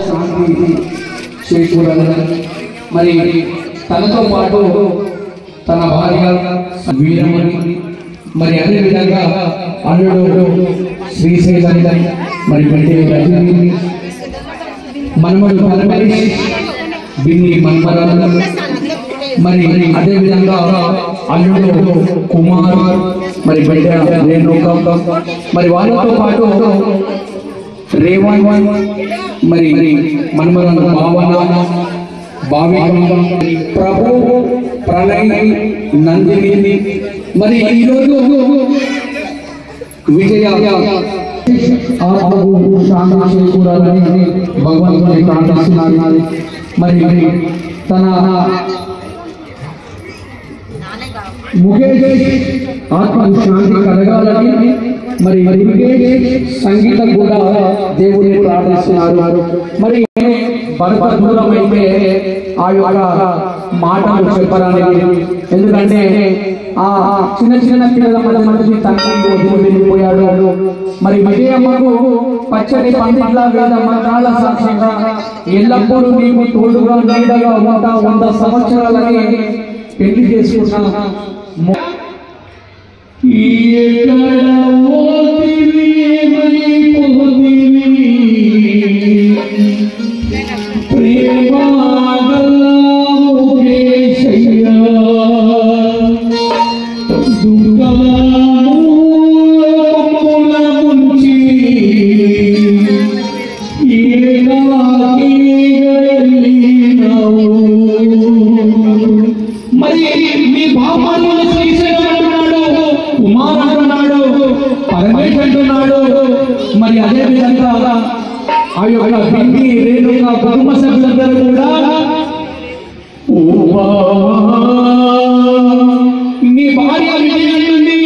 శాంతి చేకూరాలని మరి తనతో పాటు తన భార్య వీరమణి మరి అదేవిధంగా అల్లుడు శ్రీశైలం మరి రజనీ మనమడు పరమేశ్ బిన్ని మన్మరాలు మరి అదేవిధంగా అల్లుడు కుమార్ మరి బిడ్డ రేణుక మరి వాళ్ళతో పాటు రేవన్ మరి మన్మరాలు భావన భావిక ప్రభు ప్రణయ్ నందిని మరి ఈరోజు విజయ ఆత్మకు శాంతి చేకూరాలని భగవంతుని ప్రార్థిస్తున్నాను. మరి తన ముఖేష్ ఆత్మకు శాంతి కలగాలని మరి ముఖేష్ సంగీతం కూడా దేవుని ప్రార్థిస్తున్నారు. మరి భర్త దూరం అయితే ఆ యొక్క మాటలు చెప్పరానికి, ఎందుకంటే ఆ చిన్న చిన్న పిల్లల మధ్య తండ్రి వెళ్ళిపోయాడు. మరి విజయమ్మకు పచ్చడి పందిట్ల వేద మంత్రాల సాక్ష్యంగా ఎల్లప్పుడూ నీకు తోడుగా నీడగా ఉంటా 100 సంవత్సరాలని పెళ్లి చేసుకున్నా. మరి అదే విధంగా ఆ యొక్క బిడ్డి రేణుక కుటుంబ సభ్యులందరూ కూడా నీ భార్య విజయండి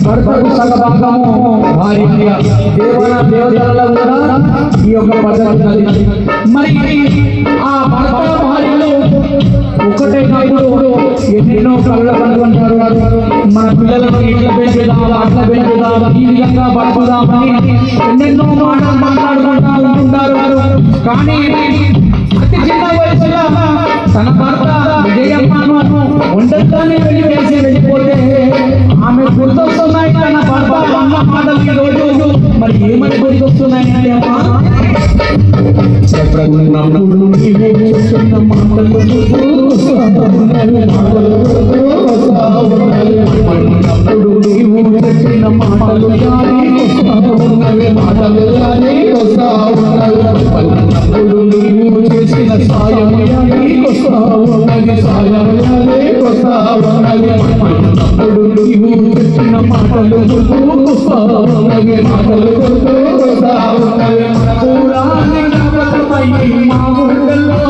భర్తకు సగభాగము భార్య దేవతలలో కూడా ఈ యొక్క పద్ధతి. మరి ఆ భర్త భార్యలు ఒకటైనప్పుడు ఎన్నెన్నో కళ్ళ కనుగొంటారు. మన పిల్లలను ఇట్లా పెంచుదాం అట్లా పెంచుదాం ఈ విధంగా బతుకుదామని ఎన్నెన్నో మాటలు మాట్లాడుకుంటూ ఉంటుంటారు. కానీ అతి చిన్న వయసులో తన భర్త విజయమ్మను ఒంటరిగానే వెళ్ళిపోతే ఆమె గుర్తొస్తున్నాయి తన భర్త అన్న మాటలు ఈ రోజు. మరి ఏమని గుర్తొస్తున్నాయి అంటే అమ్మా చేసిన సాయం చెప్పిన మాటలు మా ఊళ్ళలో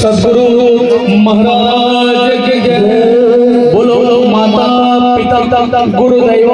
सद्गुरु महाराज के जय। बोलो माता पिता गुरुदेव